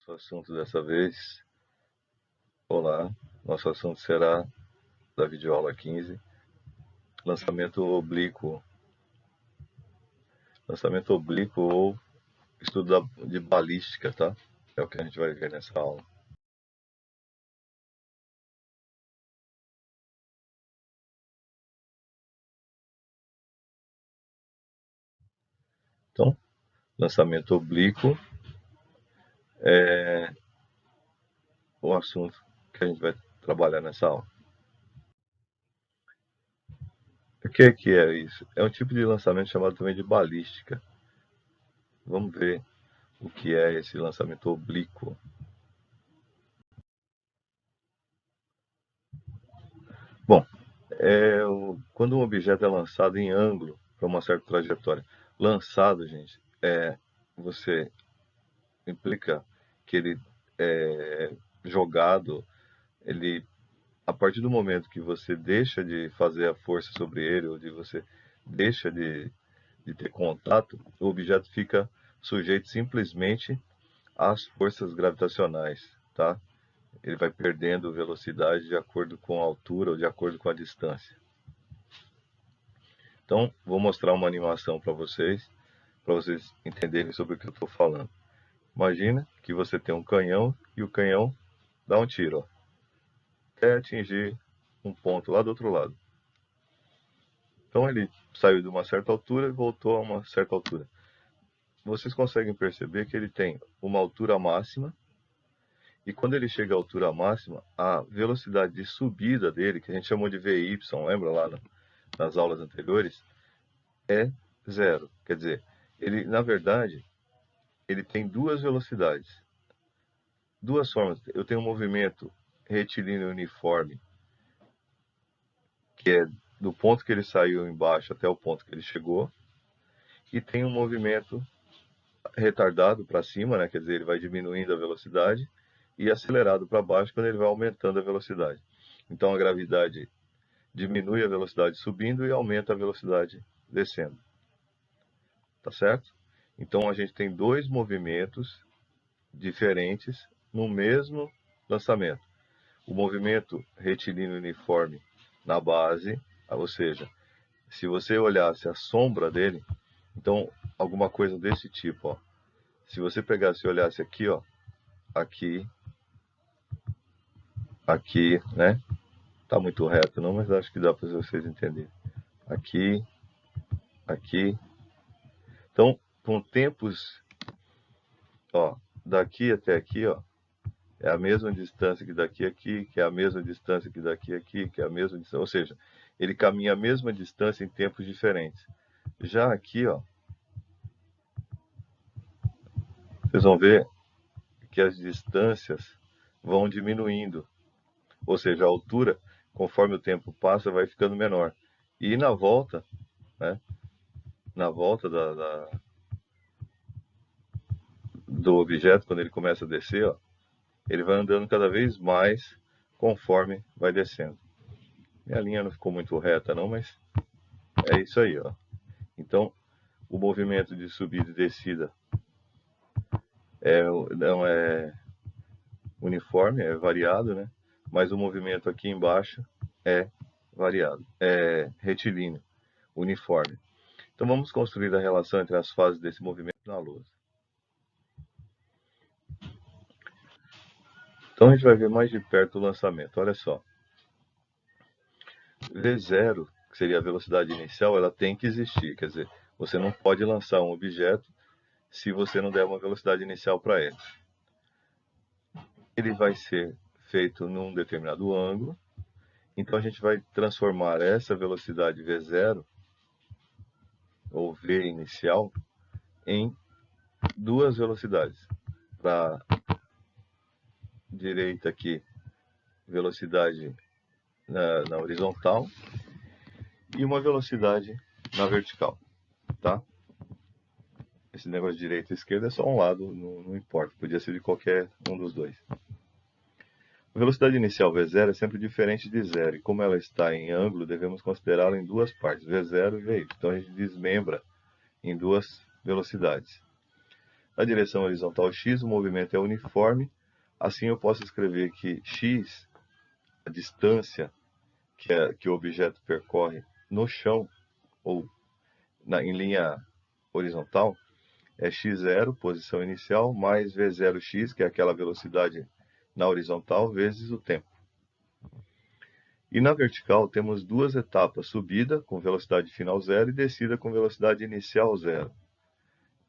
Nosso assunto dessa vez, olá, nosso assunto será da videoaula 15, lançamento oblíquo ou estudo de balística, tá? É o que a gente vai ver nessa aula. Então, lançamento oblíquo é o assunto que a gente vai trabalhar nessa aula. O que é isso? É um tipo de lançamento chamado também de balística. Vamos ver o que é esse lançamento oblíquo. Bom, quando um objeto é lançado em ângulo para uma certa trajetória. Lançado, gente, você implica que ele é jogado, a partir do momento que você deixa de fazer a força sobre ele, ou de você deixa de ter contato, o objeto fica sujeito simplesmente às forças gravitacionais, tá? Ele vai perdendo velocidade de acordo com a altura ou de acordo com a distância. Então, vou mostrar uma animação para vocês entenderem sobre o que eu estou falando. Imagina que você tem um canhão e o canhão dá um tiro, ó, até atingir um ponto lá do outro lado. Então ele saiu de uma certa altura e voltou a uma certa altura. Vocês conseguem perceber que ele tem uma altura máxima, e quando ele chega à altura máxima, a velocidade de subida dele, que a gente chamou de VY, lembra lá nas aulas anteriores, é zero. Quer dizer, ele, na verdade, ele tem duas velocidades. Duas formas. Eu tenho um movimento retilíneo uniforme, que é do ponto que ele saiu embaixo até o ponto que ele chegou, e tem um movimento retardado para cima, né? Quer dizer, ele vai diminuindo a velocidade, e acelerado para baixo quando ele vai aumentando a velocidade. Então a gravidade diminui a velocidade subindo e aumenta a velocidade descendo. Tá certo? Então a gente tem dois movimentos diferentes no mesmo lançamento. O movimento retilíneo uniforme na base, ou seja, se você olhasse a sombra dele, então alguma coisa desse tipo, ó. Se você pegasse e olhasse aqui, ó, aqui, né? Tá muito reto não, mas acho que dá para vocês entenderem. Aqui, aqui. Então, com tempos, ó, daqui até aqui, ó, é a mesma distância que daqui a aqui, que é a mesma distância que daqui a aqui, que é a mesma distância, ou seja, ele caminha a mesma distância em tempos diferentes. Já aqui, ó, vocês vão ver que as distâncias vão diminuindo, ou seja, a altura, conforme o tempo passa, vai ficando menor. E na volta, né, na volta do objeto, quando ele começa a descer, ó, ele vai andando cada vez mais conforme vai descendo. Minha linha não ficou muito reta não, mas é isso aí, ó. Então, o movimento de subida e descida não é uniforme, é variado, né? Mas o movimento aqui embaixo é variado, é retilíneo, uniforme. Então vamos construir a relação entre as fases desse movimento na lousa. Então a gente vai ver mais de perto o lançamento. Olha só. V0, que seria a velocidade inicial, ela tem que existir. Quer dizer, você não pode lançar um objeto se você não der uma velocidade inicial para ele. Ele vai ser feito num determinado ângulo. Então a gente vai transformar essa velocidade V0, ou V inicial, em duas velocidades. Para direita aqui, velocidade na horizontal, e uma velocidade na vertical, tá? Esse negócio de direita e esquerda é só um lado, não importa, podia ser de qualquer um dos dois. A velocidade inicial V0 é sempre diferente de zero, e como ela está em ângulo, devemos considerá-la em duas partes, V0 e VY. Então a gente desmembra em duas velocidades. Na direção horizontal x, o movimento é uniforme. Assim eu posso escrever que x, a distância que o objeto percorre no chão, ou em linha horizontal, é x0, posição inicial, mais v0x, que é aquela velocidade na horizontal, vezes o tempo. E na vertical temos duas etapas, subida com velocidade final zero e descida com velocidade inicial zero.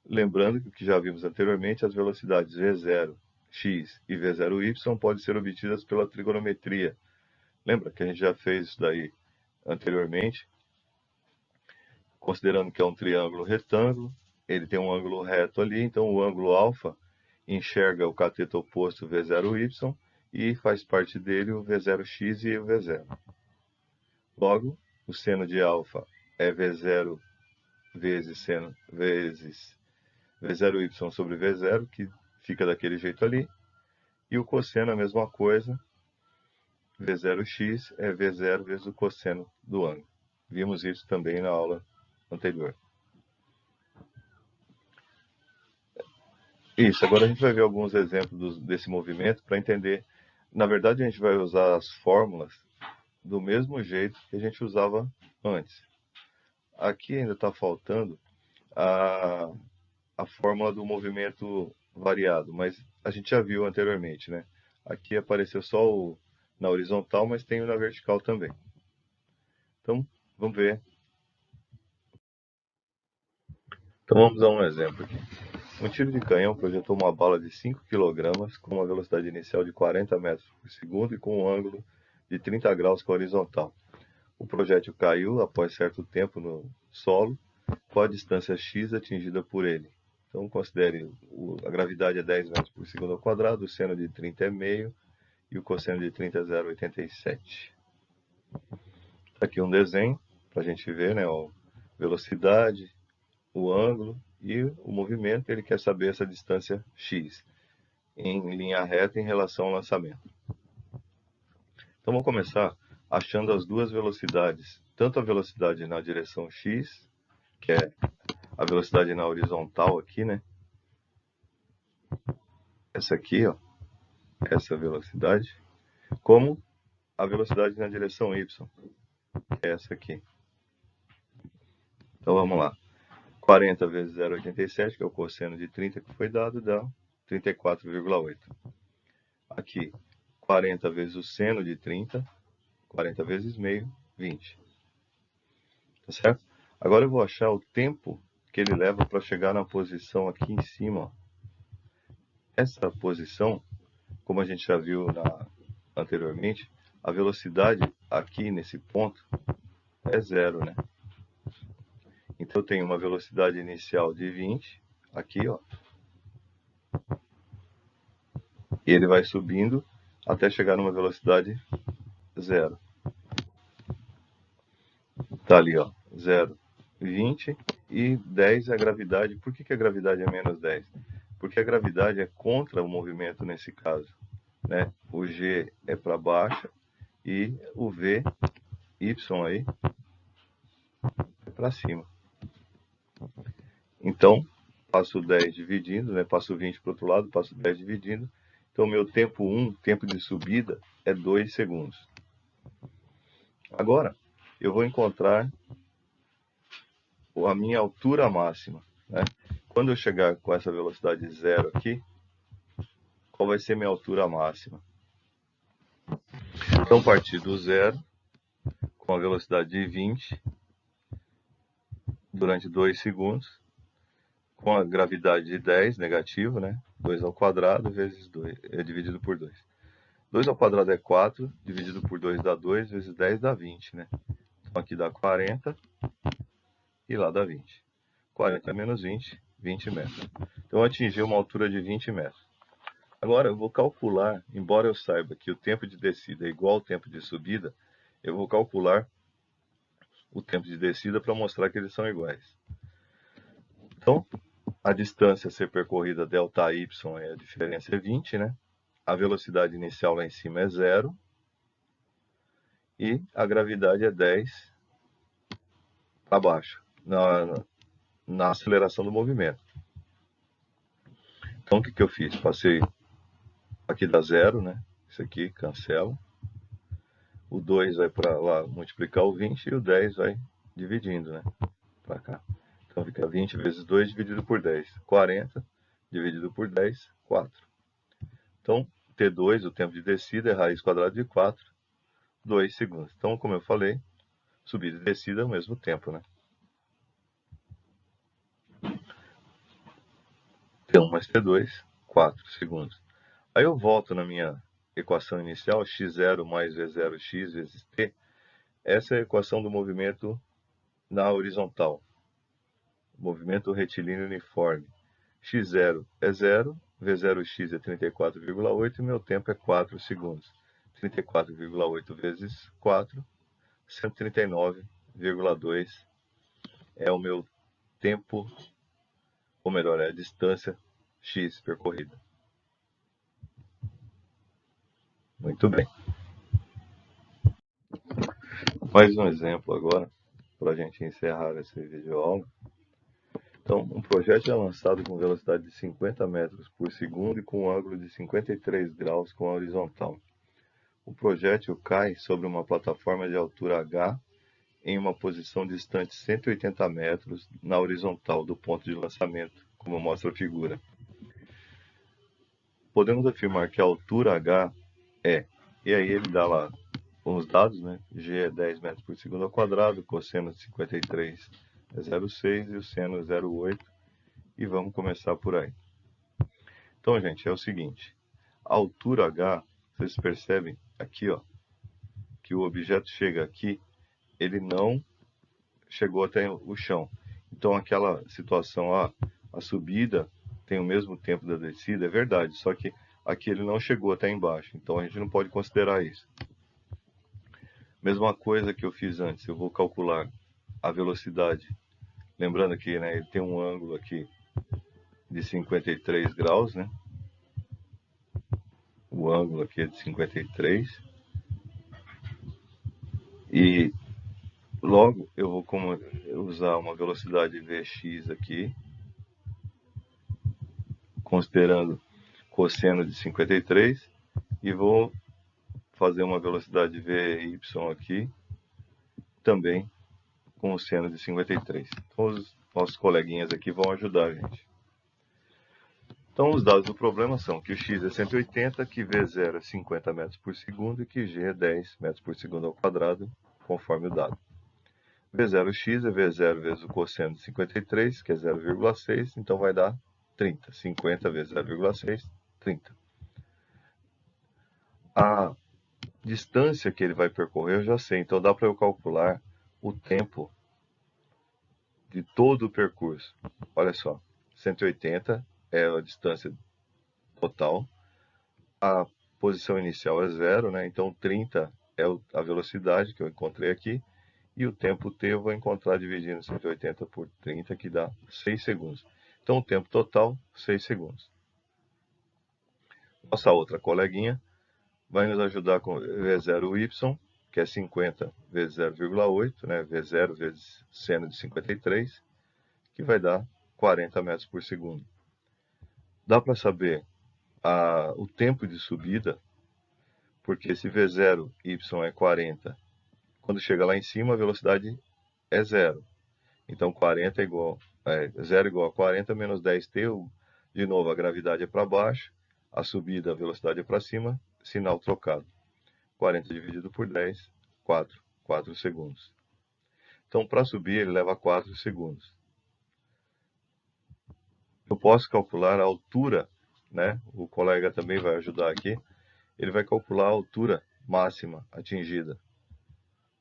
Lembrando que o que já vimos anteriormente, as velocidades v0x e v0y podem ser obtidas pela trigonometria. Lembra que a gente já fez isso daí anteriormente? Considerando que é um triângulo retângulo, ele tem um ângulo reto ali, então o ângulo alfa enxerga o cateto oposto v0y e faz parte dele o v0x e o v0. Logo, o seno de alfa é v0 vezes v0y sobre v0, que fica daquele jeito ali. E o cosseno é a mesma coisa, v0x é v0 vezes o cosseno do ângulo. Vimos isso também na aula anterior. Isso, agora a gente vai ver alguns exemplos desse movimento para entender. Na verdade, a gente vai usar as fórmulas do mesmo jeito que a gente usava antes. Aqui ainda está faltando a fórmula do movimento variado, mas a gente já viu anteriormente, né? Aqui apareceu só na horizontal, mas tem o na vertical também. Então, vamos ver. Então, vamos dar um exemplo aqui. Um tiro de canhão projetou uma bala de 5 kg com uma velocidade inicial de 40 metros por segundo e com um ângulo de 30 graus com a horizontal. O projétil caiu após certo tempo no solo. Qual a distância x atingida por ele? Então, considere a gravidade é 10 metros por segundo ao quadrado, o seno de 30 é meio e o cosseno de 30 é 0,87. Aqui um desenho para a gente ver, né, a velocidade, o ângulo e o movimento. Ele quer saber essa distância x em linha reta em relação ao lançamento. Então vamos começar achando as duas velocidades, tanto a velocidade na direção x, que é a velocidade na horizontal aqui, né? Essa aqui, ó, essa velocidade, como a velocidade na direção y, que é essa aqui. Então vamos lá. 40 vezes 0,87, que é o cosseno de 30 que foi dado, dá 34,8. Aqui, 40 vezes o seno de 30, 40 vezes meio, 20. Tá certo? Agora eu vou achar o tempo que ele leva para chegar na posição aqui em cima. Ó. Essa posição, como a gente já viu anteriormente, a velocidade aqui nesse ponto é zero, né? Então eu tenho uma velocidade inicial de 20, aqui, ó. E ele vai subindo até chegar numa velocidade zero. Tá ali, ó, 0, 20 e 10 é a gravidade. Por que a gravidade é menos 10? Porque a gravidade é contra o movimento nesse caso, né? O G é para baixo e o V, Y aí, é para cima. Então, passo 10 dividindo, né? Passo 20 para o outro lado, passo 10 dividindo. Então, meu tempo 1, tempo de subida, é 2 segundos. Agora, eu vou encontrar a minha altura máxima, né? Quando eu chegar com essa velocidade zero aqui, qual vai ser minha altura máxima? Então, partir do zero, com a velocidade de 20, durante 2 segundos, com a gravidade de 10, negativo, né? 2 ao quadrado vezes 2, é dividido por 2. 2 ao quadrado é 4, dividido por 2 dá 2, vezes 10 dá 20, né? Então aqui dá 40 e lá dá 20. 40 menos 20, 20 metros. Então eu atingi uma altura de 20 metros. Agora eu vou calcular, embora eu saiba que o tempo de descida é igual ao tempo de subida, eu vou calcular o tempo de descida para mostrar que eles são iguais. Então, a distância a ser percorrida ΔY, a diferença é 20, né? A velocidade inicial lá em cima é 0 e a gravidade é 10 para baixo, na aceleração do movimento. Então, o que eu fiz? Passei, aqui dá 0, né? Isso aqui, cancela. O 2 vai para lá multiplicar o 20 e o 10 vai dividindo, né? Para cá. Então fica 20 vezes 2 dividido por 10. 40 dividido por 10, 4. Então, T2, o tempo de descida, é raiz quadrada de 4, 2 segundos. Então, como eu falei, subida e descida ao mesmo tempo, né? T1 mais T2, 4 segundos. Aí eu volto na minha equação inicial, x0 mais v0x vezes t. Essa é a equação do movimento na horizontal. Movimento retilíneo uniforme. x0 é 0, v0x é 34,8 e meu tempo é 4 segundos. 34,8 vezes 4, 139,2 é o meu tempo, ou melhor, é a distância x percorrida. Muito bem. Mais um exemplo agora, para a gente encerrar esse vídeo aula. Então, um projétil é lançado com velocidade de 50 metros por segundo e com um ângulo de 53 graus com a horizontal. O projétil cai sobre uma plataforma de altura h em uma posição distante 180 metros na horizontal do ponto de lançamento, como mostra a figura. Podemos afirmar que a altura h é, e aí ele dá lá uns dados, né? G é 10 metros por segundo ao quadrado, cosseno de 53 é 0,6 e o seno é 0,8. E vamos começar por aí. Então, gente, é o seguinte. A altura h, vocês percebem aqui, ó, que o objeto chega aqui, ele não chegou até o chão. Então, aquela situação, a subida tem o mesmo tempo da descida, é verdade, só que aqui ele não chegou até embaixo. Então, a gente não pode considerar isso. Mesma coisa que eu fiz antes, eu vou calcular a velocidade. Lembrando que, né, ele tem um ângulo aqui de 53 graus, né? O ângulo aqui é de 53. E logo eu vou usar uma velocidade Vx aqui, considerando cosseno de 53, e vou fazer uma velocidade Vy aqui, também com o seno de 53. Então os nossos coleguinhas aqui vão ajudar a gente. Então os dados do problema são que o x é 180, que v0 é 50 metros por segundo e que g é 10 metros por segundo ao quadrado, conforme o dado. V0x é V0 vezes o cosseno de 53, que é 0,6, então vai dar 30. 50 vezes 0,6, 30. A distância que ele vai percorrer eu já sei, então dá para eu calcular o tempo de todo o percurso. Olha só, 180 é a distância total, a posição inicial é 0, né? Então 30 é a velocidade que eu encontrei aqui, e o tempo t eu vou encontrar dividindo 180 por 30, que dá 6 segundos. Então o tempo total, 6 segundos. Nossa outra coleguinha vai nos ajudar com V0y, que é 50 vezes 0,8, né? V0 vezes seno de 53, que vai dar 40 metros por segundo. Dá para saber o tempo de subida, porque se V0y é 40, quando chega lá em cima a velocidade é 0. Então 40 é igual, 0 igual a 40 menos 10t, de novo a gravidade é para baixo, a subida, a velocidade é para cima, sinal trocado. 40 dividido por 10, 4 segundos. Então para subir ele leva 4 segundos. Eu posso calcular a altura, né? O colega também vai ajudar aqui. Ele vai calcular a altura máxima atingida.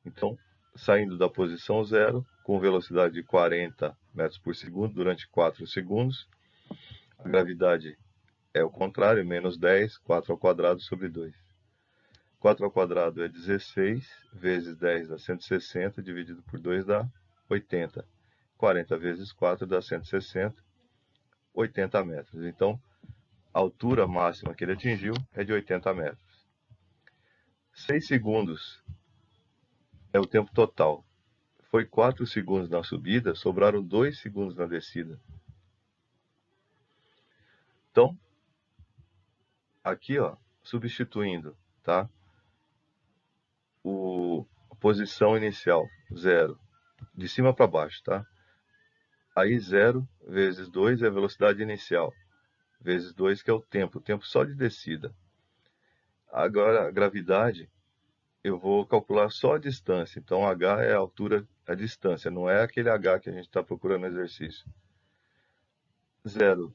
Então, saindo da posição 0, com velocidade de 40 metros por segundo durante 4 segundos, a gravidade é o contrário, menos 10, 4 ao quadrado sobre 2. 4 ao quadrado é 16, vezes 10 dá 160, dividido por 2 dá 80. 40 vezes 4 dá 160, 80 metros. Então, a altura máxima que ele atingiu é de 80 metros. 6 segundos é o tempo total. Foi 4 segundos na subida, sobraram 2 segundos na descida. Então, aqui, ó, substituindo, tá? A posição inicial, 0, de cima para baixo, tá? Aí 0 vezes 2 é a velocidade inicial, vezes 2 que é o tempo só de descida. Agora, a gravidade, eu vou calcular só a distância. Então, h é a altura, a distância, não é aquele h que a gente está procurando no exercício. 0,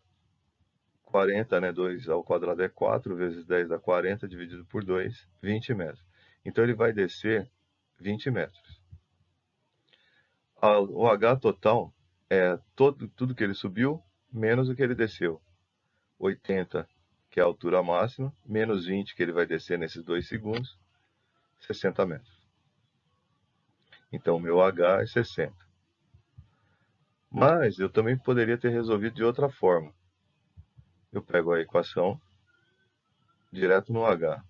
40, né? 2 ao quadrado é 4, vezes 10 dá 40, dividido por 2, 20 metros. Então, ele vai descer 20 metros. O h total é tudo que ele subiu, menos o que ele desceu. 80, que é a altura máxima, menos 20, que ele vai descer nesses 2 segundos, 60 metros. Então, o meu h é 60. Mas eu também poderia ter resolvido de outra forma. Eu pego a equação direto no h,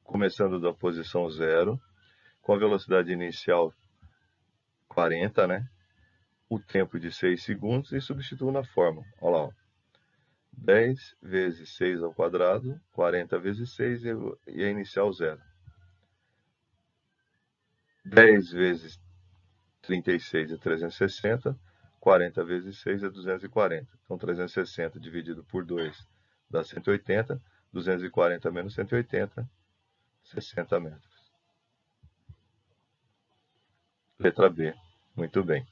começando da posição 0, com a velocidade inicial 40, né? O tempo de 6 segundos e substituo na fórmula. Olha lá, ó. 10 vezes 6 ao quadrado, 40 vezes 6 e a inicial 0. 10 vezes 36 é 360, 40 vezes 6 é 240. Então, 360 dividido por 2 dá 180, 240 menos 180, 60 metros. Letra B. Muito bem.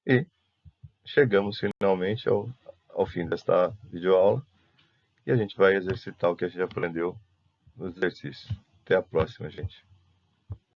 E chegamos finalmente ao fim desta videoaula e a gente vai exercitar o que a gente aprendeu no exercício. Até a próxima, gente.